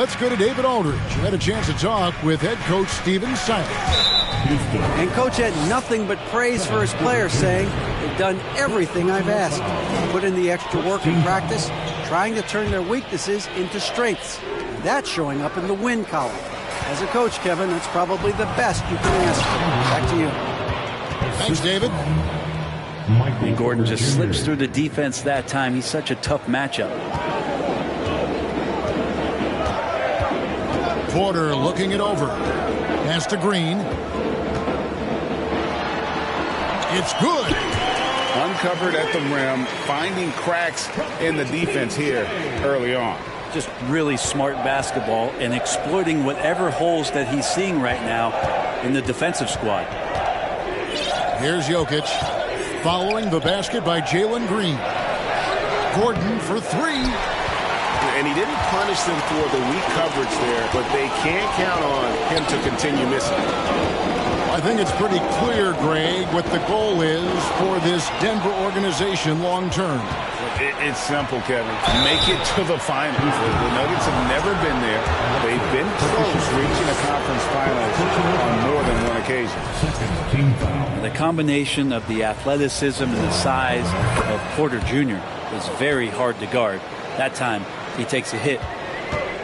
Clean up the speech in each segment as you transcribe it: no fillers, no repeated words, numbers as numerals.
Let's go to David Aldridge, who had a chance to talk with head coach Stephen Silas. And coach had nothing but praise for his players, saying, "They've done everything I've asked. Put in the extra work in practice, trying to turn their weaknesses into strengths. And that's showing up in the win column." As a coach, Kevin, it's probably the best you can ask for. Back to you. Thanks, David. And Gordon just slips through the defense that time. He's such a tough matchup. Porter looking it over. Pass to Green. It's good. Uncovered at the rim, finding cracks in the defense here early on. Just really smart basketball and exploiting whatever holes that he's seeing right now in the defensive squad. Here's Jokic. Following the basket by Jalen Green. Gordon for three. And he didn't punish them for the weak coverage there, but they can't count on him to continue missing. I think it's pretty clear, Greg, what the goal is for this Denver organization long term. It's simple, Kevin. Make it to the finals. The Nuggets have never been there. They've been close reaching a conference finals on more than one occasion. The combination of the athleticism and the size of Porter Jr. is very hard to guard. That time, he takes a hit.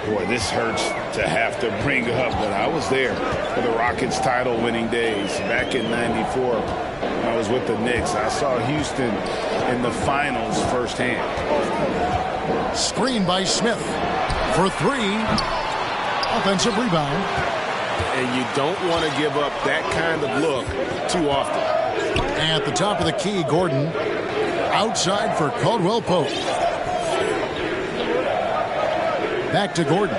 Boy, this hurts to have to bring up, but I was there for the Rockets title-winning days back in '94 when I was with the Knicks. I saw Houston in the finals firsthand. Screen by Smith for three. Offensive rebound. And you don't want to give up that kind of look too often. At the top of the key, Gordon. Outside for Caldwell Pope. Back to Gordon.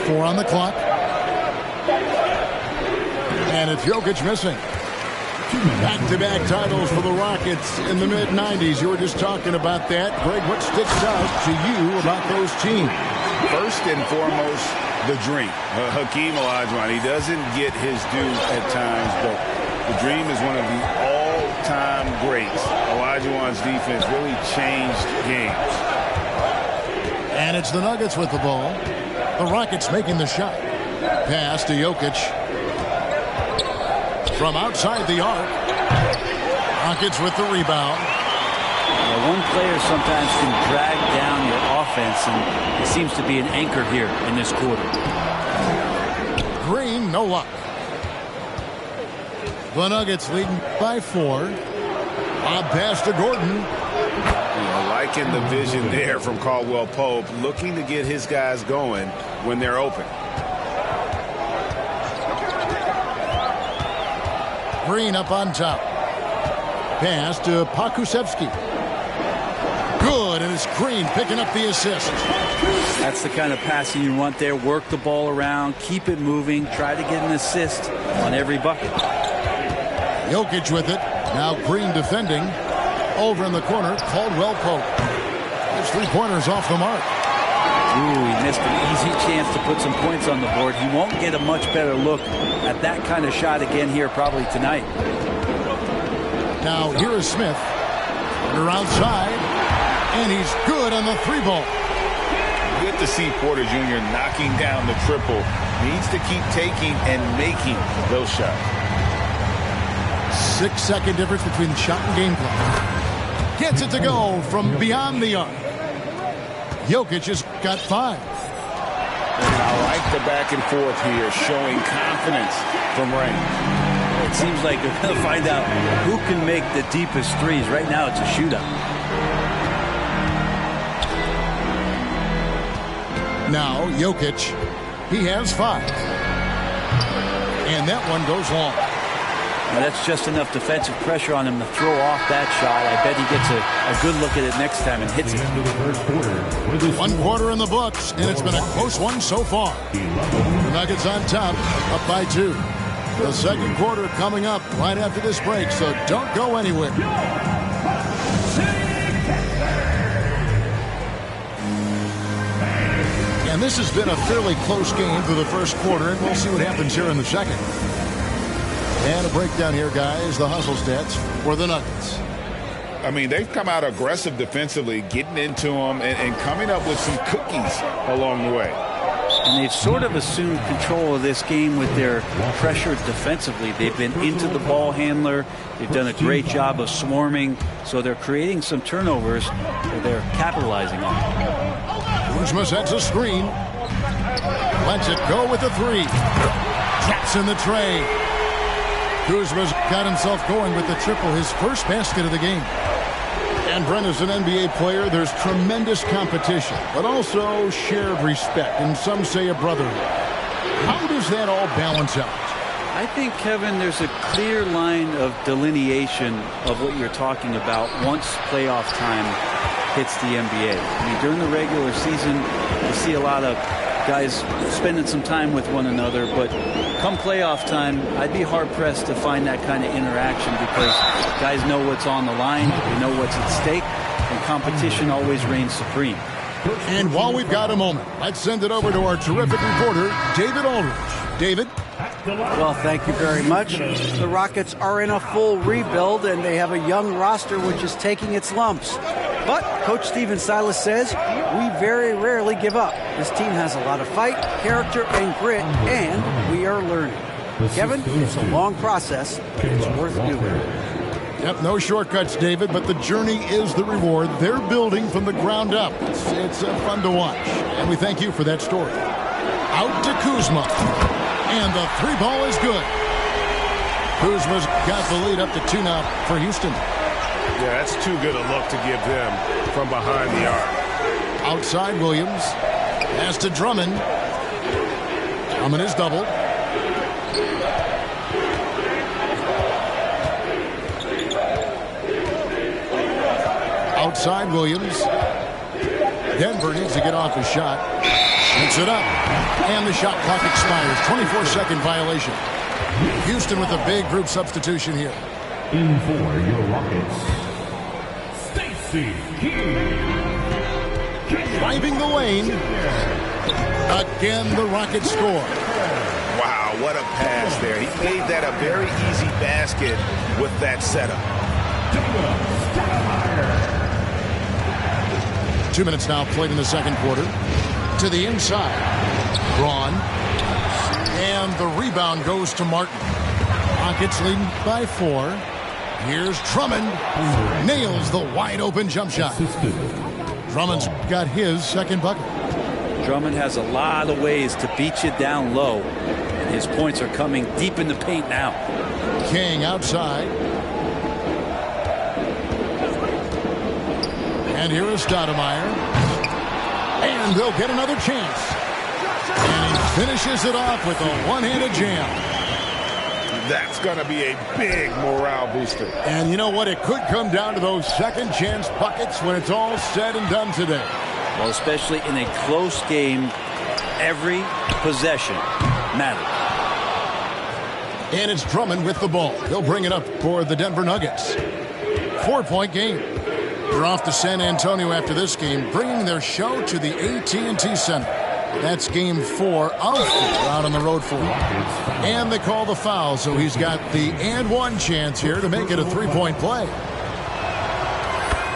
Four on the clock. And it's Jokic missing. Back-to-back titles for the Rockets in the mid-'90s. You were just talking about that. Greg, what sticks out to you about those teams? First and foremost, the dream. Hakeem Olajuwon, he doesn't get his due at times, but the dream is one of the all-time greats. Olajuwon's defense really changed games. And it's the Nuggets with the ball. The Rockets making the shot. Pass to Jokic. From outside the arc. Rockets with the rebound. One player sometimes can drag down your offense, and it seems to be an anchor here in this quarter. Green, no luck. The Nuggets leading by 4. A pass to Gordon. Liking the vision there from Caldwell Pope, looking to get his guys going when they're open. Green up on top. Pass to Pokusevski. Good, and it's Green picking up the assist. That's the kind of passing you want there. Work the ball around, keep it moving, try to get an assist on every bucket. Jokic with it. Now Green defending. Over in the corner, Caldwell Pope. His three-pointers off the mark. Ooh, he missed an easy chance to put some points on the board. He won't get a much better look at that kind of shot again here probably tonight. Now here is Smith. They're outside, and he's good on the three ball. Good to see Porter Jr. knocking down the triple. Needs to keep taking and making those shots. 6-second difference between shot and game clock. Gets it to go from beyond the arc. Jokic has got 5. I like the back and forth here, showing confidence from Ray. It seems like we're going to find out who can make the deepest threes. Right now it's a shootout. Now Jokic, he has 5. And that one goes long. Now that's just enough defensive pressure on him to throw off that shot. I bet he gets a good look at it next time and hits it. 1 quarter in the books, and it's been a close one so far. The Nuggets on top, up by 2. The second quarter coming up right after this break, so don't go anywhere. And this has been a fairly close game for the first quarter, and we'll see what happens here in the second. And a breakdown here, guys, the hustle stats for the Nuggets. I mean, they've come out aggressive defensively, getting into them and coming up with some cookies along the way. And they've sort of assumed control of this game with their pressure defensively. They've been into the ball handler. They've done a great job of swarming. So they're creating some turnovers that they're capitalizing on. Kuzma sets a screen. Lets it go with the three. Traps in the tray. Kuzma's got himself going with the triple, his first basket of the game. And Brent, as an NBA player, there's tremendous competition, but also shared respect, and some say a brotherhood. How does that all balance out? I think, Kevin, there's a clear line of delineation of what you're talking about once playoff time hits the NBA. I mean, during the regular season, you see a lot of guys spending some time with one another, but come playoff time, I'd be hard-pressed to find that kind of interaction because guys know what's on the line, they know what's at stake, and competition always reigns supreme. And while we've got a moment, let's send it over to our terrific reporter, David Aldridge. David? Well, thank you very much. The Rockets are in a full rebuild, and they have a young roster which is taking its lumps. But Coach Stephen Silas says we very rarely give up. This team has a lot of fight, character, and grit, and we are learning. Kevin, it's a long process. It's worth doing. Yep, no shortcuts, David, but the journey is the reward. They're building from the ground up. It's fun to watch, and we thank you for that story. Out to Kuzma, and the three ball is good. Kuzma's got the lead up to 2 now for Houston. Yeah, that's too good a look to give them from behind the arc. Outside Williams. Pass to Drummond. Drummond is doubled. Outside Williams. Denver needs to get off his shot. Shoots it up. And the shot clock expires. 24-second violation. Houston with a big group substitution here. In for your Rockets, Stacey King. Driving the lane. Again, the Rockets score. Wow, what a pass there. He made that a very easy basket with that setup. 2 minutes now played in the second quarter. To the inside. Braun. And the rebound goes to Martin. Rockets leading by 4. Here's Drummond. Nails the wide-open jump shot. Drummond's got his second bucket. Drummond has a lot of ways to beat you down low. And his points are coming deep in the paint now. King outside. And here is Stoudemire. And they'll get another chance. And he finishes it off with a one-handed jam. That's going to be a big morale booster. And you know what? It could come down to those second chance buckets when it's all said and done today. Well, especially in a close game, every possession matters. And it's Drummond with the ball. He'll bring it up for the Denver Nuggets. 4-point game. They're off to San Antonio after this game, bringing their show to the AT&T Center. That's game 4 of 4 out on the road for him. And they call the foul, so he's got the and one chance here to make it a 3-point play.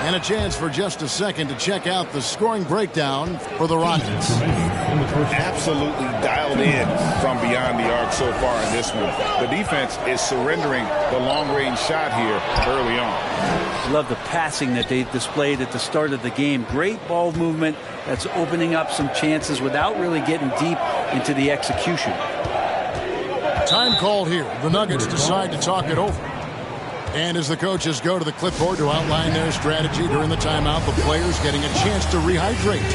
And a chance for just a second to check out the scoring breakdown for the Rockets. Absolutely dialed in from beyond the arc so far in this one. The defense is surrendering the long-range shot here early on. I love the passing that they displayed at the start of the game. Great ball movement that's opening up some chances without really getting deep into the execution. Time called here. The Nuggets decide to talk it over. And as the coaches go to the clipboard to outline their strategy during the timeout, the players getting a chance to rehydrate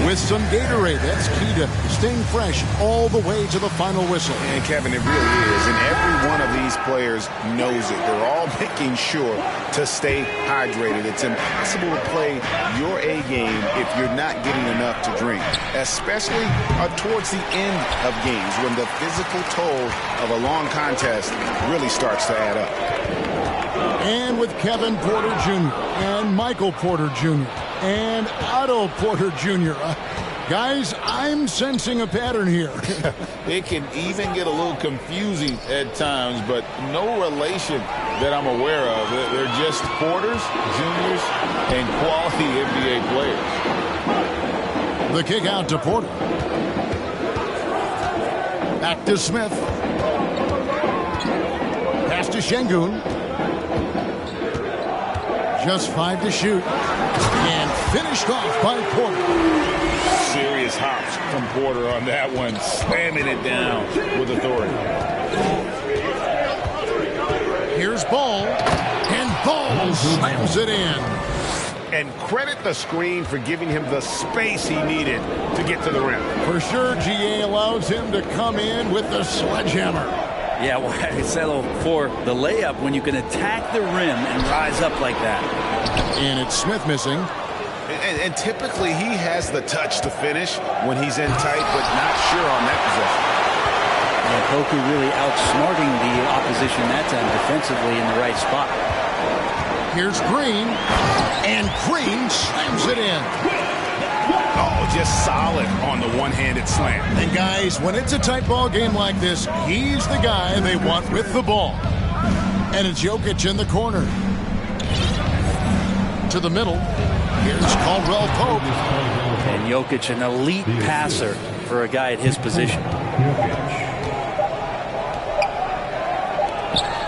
with some Gatorade. That's key to staying fresh all the way to the final whistle. And Kevin, it really is. And every one of these players knows it. They're all making sure to stay hydrated. It's impossible to play your A game if you're not getting enough to drink, especially towards the end of games when the physical toll of a long contest really starts to add up. And with Kevin Porter Jr. and Michael Porter Jr. and Otto Porter Jr. Guys, I'm sensing a pattern here. It can even get a little confusing at times, but no relation that I'm aware of. They're just porters, juniors, and quality NBA players. The kick out to Porter. Back to Smith. Pass to Şengün. Just 5 to shoot. And finished off by Porter. Serious hops from Porter on that one, slamming it down with authority. Here's Ball. And Ball slams it in. And credit the screen for giving him the space he needed to get to the rim. For sure, GA allows him to come in with the sledgehammer. Yeah, well, I settle for the layup when you can attack the rim and rise up like that. And it's Smith missing. And typically he has the touch to finish when he's in tight, but not sure on that possession. And Poku really outsmarting the opposition that time defensively in the right spot. Here's Green. And Green slams it in. Oh, just solid on the one-handed slam. And guys, when it's a tight ball game like this, he's the guy they want with the ball. And it's Jokic in the corner. To the middle. Here's Caldwell Pope. And Jokic, an elite passer for a guy at his position.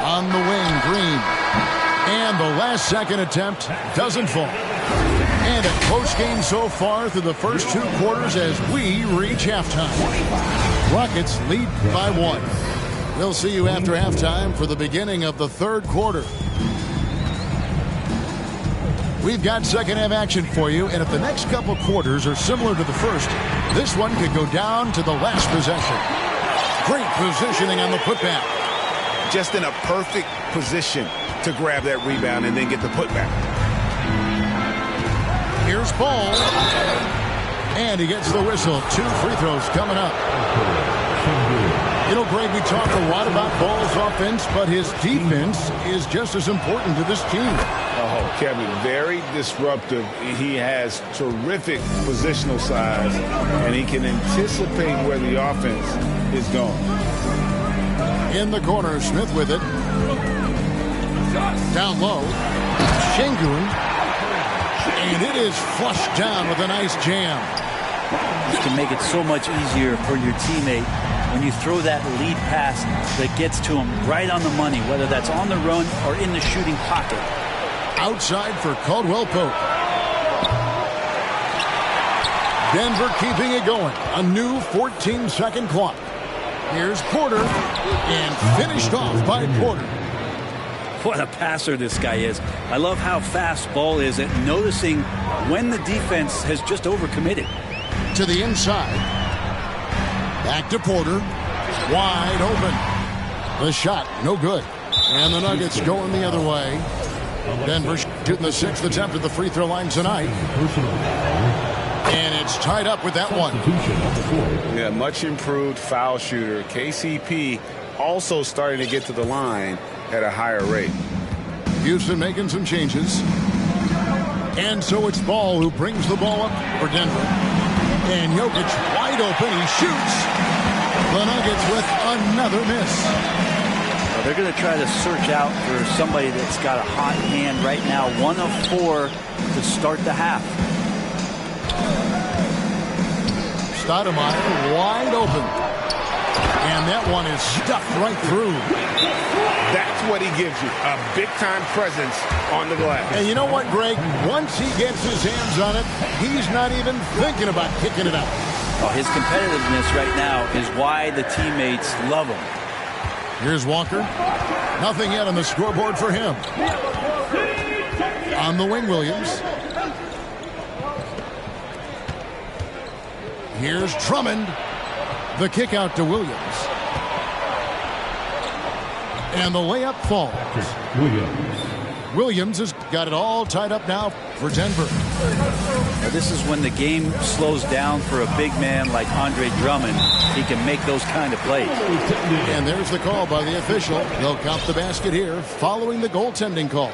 On the wing, Green. And the last second attempt doesn't fall. And a close game so far through the first 2 quarters as we reach halftime. Rockets lead by 1. We'll see you after halftime for the beginning of the 3rd quarter. We've got second half action for you, and if the next couple quarters are similar to the first, this one could go down to the last possession. Great positioning on the putback. Just in a perfect position to grab that rebound and then get the putback. Here's Ball. And he gets the whistle. 2 free throws coming up. You know, Greg, we talked a lot about Ball's offense, but his defense is just as important to this team. Oh, Kevin, very disruptive. He has terrific positional size, and he can anticipate where the offense is going. In the corner, Smith with it. Down low. Şengün. And it is flushed down with a nice jam. This can make it so much easier for your teammate when you throw that lead pass that gets to him right on the money, whether that's on the run or in the shooting pocket. Outside for Caldwell Pope. Denver keeping it going. A new 14-second clock. Here's Porter. And finished off by Porter. What a passer this guy is. I love how fast Ball is at noticing when the defense has just overcommitted. To the inside. Back to Porter. Wide open. The shot, no good. And the Nuggets going the other way. Denver shooting the 6th attempt at the free throw line tonight. And it's tied up with that one. Yeah, much improved foul shooter. KCP also starting to get to the line at a higher rate. Houston making some changes. And so it's Ball who brings the ball up for Denver. And Jokic wide open. He shoots. The Nuggets with another miss. Well, they're going to try to search out for somebody that's got a hot hand right now. 1 of 4 to start the half. Stoudemire wide open. And that one is stuffed right through. That's what he gives you, a big-time presence on the glass. And you know what, Greg? Once he gets his hands on it, he's not even thinking about kicking it out. Oh, his competitiveness right now is why the teammates love him. Here's Walker. Nothing yet on the scoreboard for him. On the wing, Williams. Here's Drummond. The kick out to Williams. And the layup falls. Williams has got it all tied up now for Denver. Now, this is when the game slows down for a big man like Andre Drummond. He can make those kind of plays. And there's the call by the official. They'll count the basket here following the goaltending call.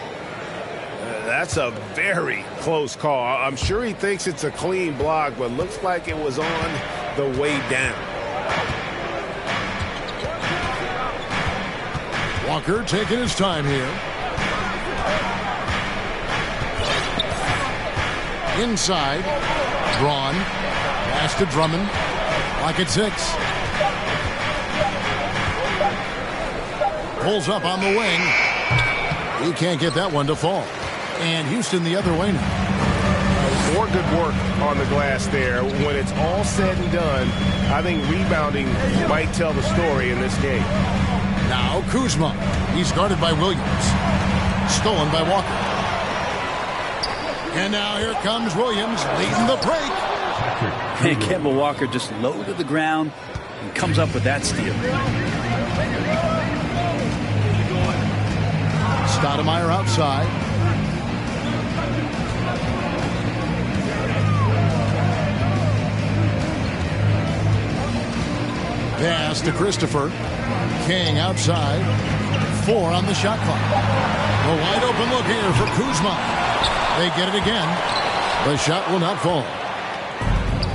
That's a very close call. I'm sure he thinks it's a clean block, but looks like it was on the way down. Walker taking his time here. Inside. Braun. Pass to Drummond. Clock at 6. Pulls up on the wing. He can't get that one to fall. And Houston the other way now. More good work on the glass there. When it's all said and done, I think rebounding might tell the story in this game. Now Kuzma. He's guarded by Williams. Stolen by Walker. And now here comes Williams leading the break. And Kemba Walker just low to the ground and comes up with that steal. Stoudemire outside. Pass to Christopher. King outside. 4 on the shot clock. A wide open look here for Kuzma. They get it again. The shot will not fall.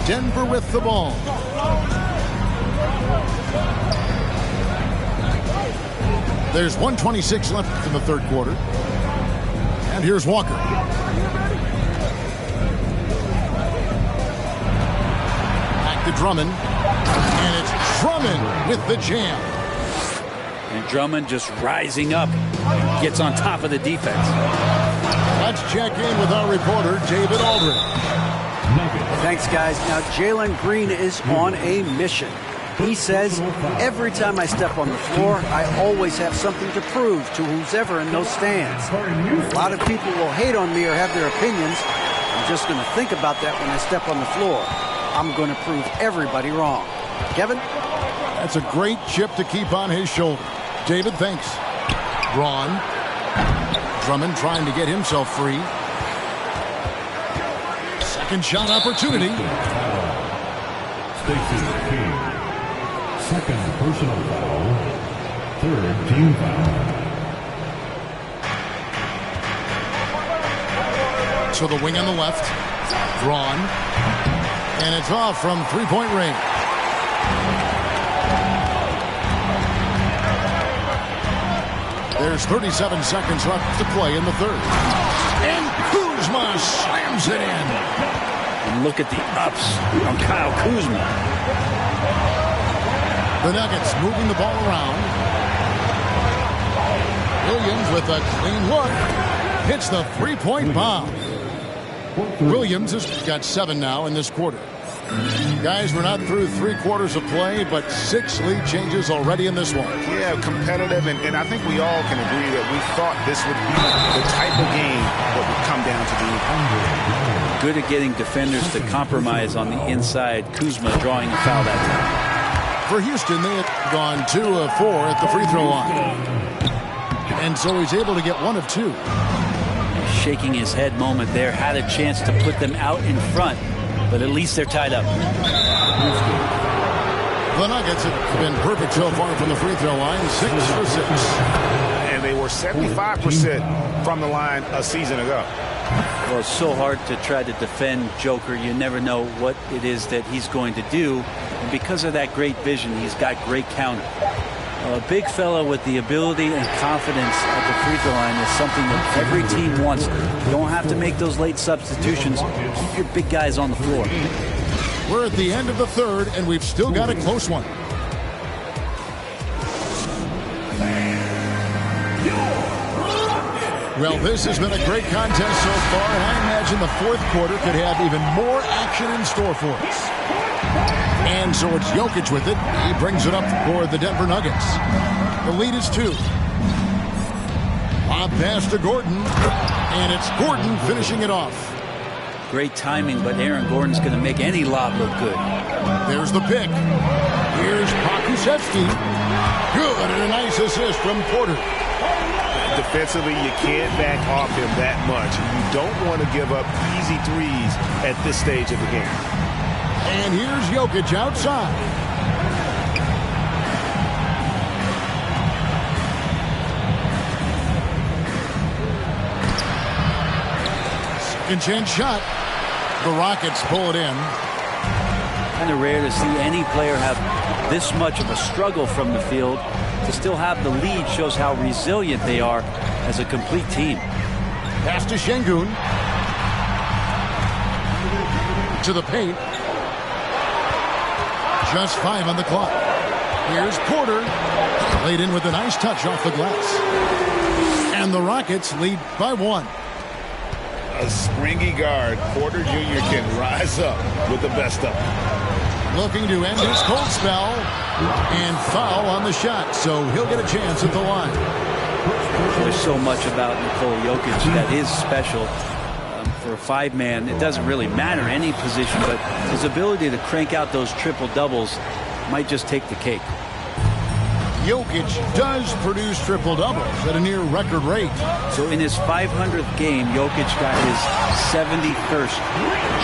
Denver with the ball. There's 1:26 left in the third quarter. And here's Walker. Back to Drummond. And it's Drummond with the jam. And Drummond just rising up. Gets on top of the defense. Let's check in with our reporter, David Aldridge. Thanks, guys. Now, Jalen Green is on a mission. He says, every time I step on the floor, I always have something to prove to who's ever in those stands. A lot of people will hate on me or have their opinions. I'm just going to think about that when I step on the floor. I'm going to prove everybody wrong. Kevin? That's a great chip to keep on his shoulder. David, thanks. Braun. Drummond trying to get himself free. Second shot opportunity. Stacey King. Second personal foul. Third team foul. So the wing on the left. Braun. And it's off from three-point range. There's 37 seconds left to play in the third. And Kuzma slams it in. And look at the ups on Kyle Kuzma. The Nuggets moving the ball around. Williams with a clean look. Hits the three-point bomb. Williams has got 7 now in this quarter. Guys, we're not through 3 quarters of play, but 6 lead changes already in this one. Yeah, competitive, and I think we all can agree that we thought this would be the type of game that would come down to the end. Good at getting defenders to compromise on the inside. Kuzma drawing a foul that time. For Houston, they had gone 2 of 4 at the free throw line. And so he's able to get 1 of 2. Shaking his head moment there. Had a chance to put them out in front. But at least they're tied up. The Nuggets have been perfect so far from the free throw line, 6 for 6. And they were 75% from the line a season ago. Well, it's so hard to try to defend Joker. You never know what it is that he's going to do. And because of that great vision, he's got great counter. A big fella with the ability and confidence at the free throw line is something that every team wants. You don't have to make those late substitutions. Keep your big guys on the floor. We're at the end of the third, and we've still got a close one. Well, this has been a great contest so far, and I imagine the fourth quarter could have even more action in store for us. And so it's Jokic with it. He brings it up for the Denver Nuggets. The lead is 2. Lob pass to Gordon, and it's Gordon finishing it off. Great timing, but Aaron Gordon's going to make any lob look good. There's the pick. Here's Pokusevski. Good, and a nice assist from Porter. Defensively, you can't back off him that much. You don't want to give up easy threes at this stage of the game. And here's Jokic outside. Second chance shot. The Rockets pull it in. Kind of rare to see any player have this much of a struggle from the field. to still have the lead shows how resilient they are as a complete team. Pass to Şengün. To the paint. Just 5 on the clock. Here's Porter. Laid in with a nice touch off the glass. And the Rockets lead by 1. A springy guard, Porter Jr. can rise up with the best of them. Looking to end his cold spell. And foul on the shot, so he'll get a chance at the line. There's so much about Nikola Jokic that is special. For a 5-man, it doesn't really matter any position, but his ability to crank out those triple-doubles might just take the cake. Jokic does produce triple-doubles at a near record rate. So in his 500th game, Jokic got his 71st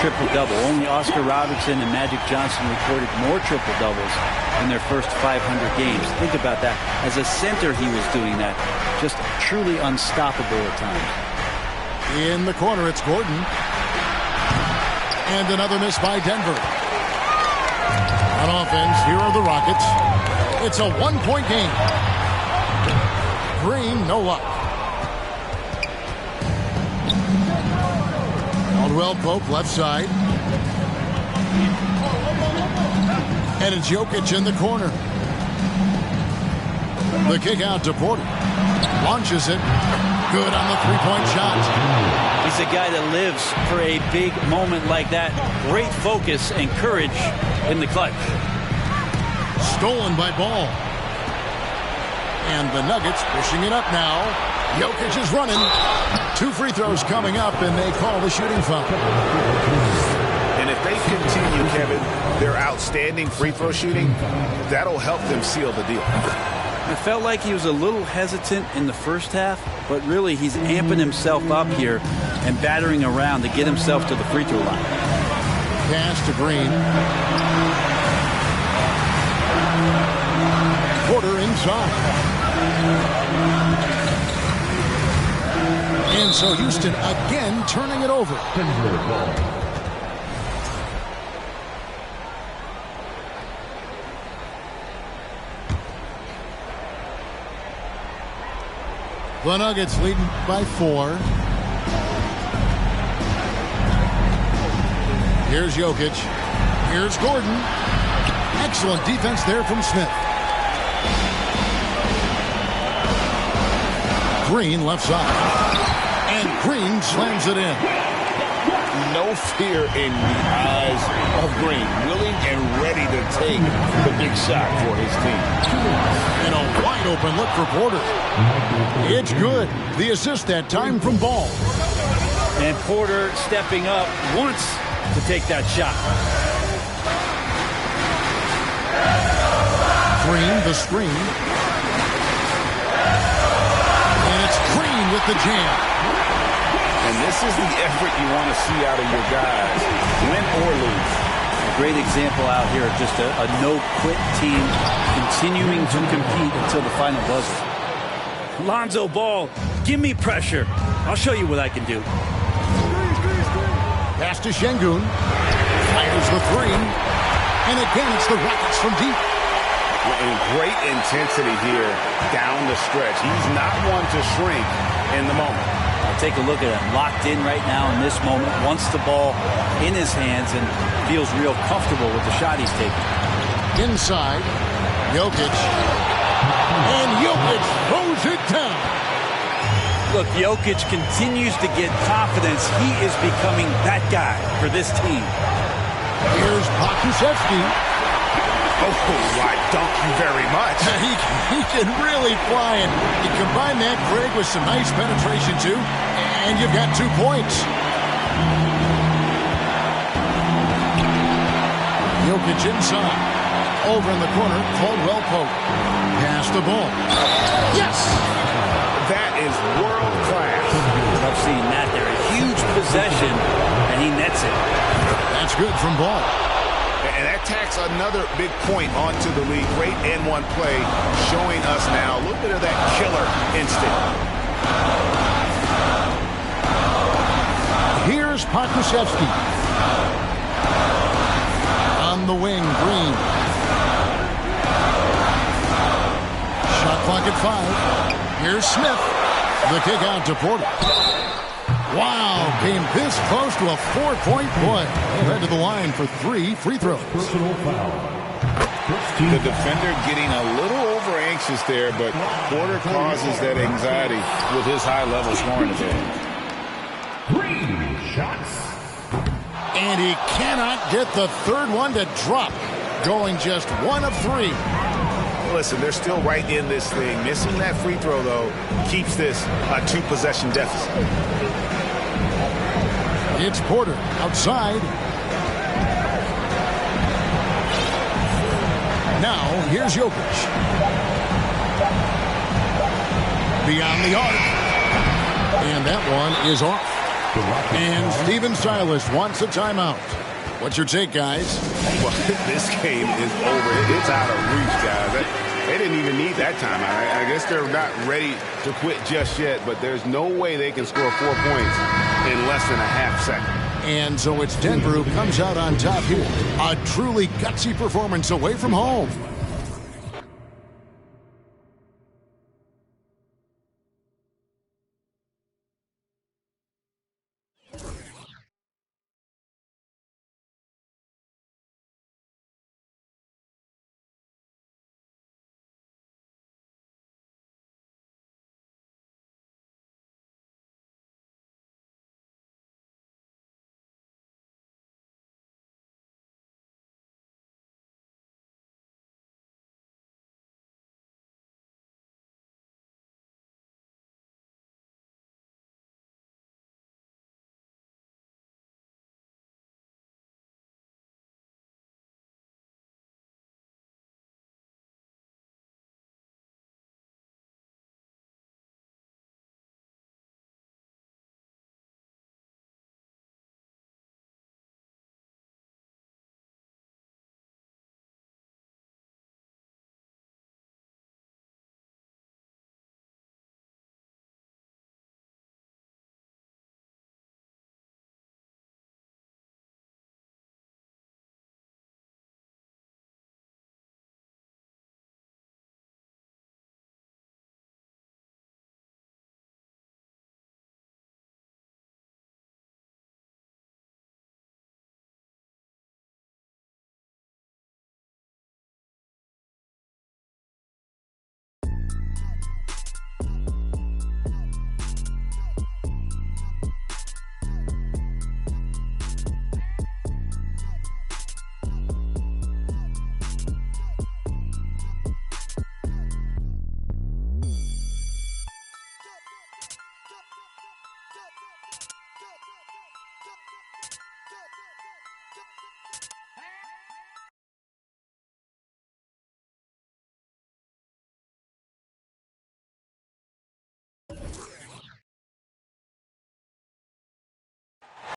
triple-double. Only Oscar Robertson and Magic Johnson recorded more triple-doubles in their first 500 games. Think about that. As a center, he was doing that. Just truly unstoppable at times. In the corner, it's Gordon. And another miss by Denver. On offense, here are the Rockets. It's a 1-point game. Green, no luck. Caldwell Pope, left side. And it's Jokic in the corner. The kick out to Porter. Launches it. Good on the three-point shot. He's a guy that lives for a big moment like that. Great focus and courage in the clutch. Stolen by Ball. And the Nuggets pushing it up now. Jokic is running. 2 free throws coming up, and they call the shooting foul. And if they continue, Kevin, their outstanding free throw shooting, that'll help them seal the deal. It felt like he was a little hesitant in the first half, but really he's amping himself up here and battering around to get himself to the free throw line. Pass to Green. Porter inside. And so Houston again turning it over. The Nuggets leading by 4. Here's Jokic. Here's Gordon. Excellent defense there from Smith. Green left side. And Green slams it in. No fear in the eyes of Green. Willing and ready to take the big shot for his team. And a wide open look for Porter. It's good. The assist that time from Ball. And Porter stepping up once to take that shot. Green, the screen. And it's Green with the jam. And this is the effort you want to see out of your guys, win or lose. A great example out here of just a no-quit team continuing to compete until the final buzzer. Lonzo Ball, give me pressure. I'll show you what I can do. Pass to Şengün. Fires the 3. And again, it's the Rockets from deep. And great intensity here down the stretch. He's not one to shrink in the moment. Take a look at him, locked in right now in this moment, wants the ball in his hands and feels real comfortable with the shot he's taking. Inside, Jokic. And Jokic throws it down. Look, Jokic continues to get confidence. He is becoming that guy for this team. Here's Pokusevski. Oh, I don't very much. He can really fly, and you combine that, Greg, with some nice penetration, too, and you've got 2 points. Jokic inside. Over in the corner, Caldwell Pope. Pass the ball. Yes! That is world class. I've seen that there. A huge possession, and he nets it. That's good from Ball. And that tacks another big point onto the league. Great N1 play, showing us now a little bit of that killer instinct. Here's Pokusevski. On the wing, Green. Shot 5. Here's Smith. The kick out to Porter. Wow, came this close to a 4-point play. They head to the line for 3 free throws. Personal foul. The defender getting a little over anxious there, but Porter causes that anxiety with his high-level scoring ability. 3 shots. And he cannot get the third one to drop. Going just 1 of 3. Listen, they're still right in this thing. Missing that free throw, though, keeps this a 2-possession deficit. It's Porter outside. Now, here's Jokic. Beyond the arc. And that one is off. And Stephen Silas wants a timeout. What's your take, guys? Well, this game is over. It's out of reach, guys. They didn't even need that timeout. I guess they're not ready to quit just yet, but there's no way they can score 4 points in less than a half second. And so it's Denver who comes out on top here. A truly gutsy performance away from home.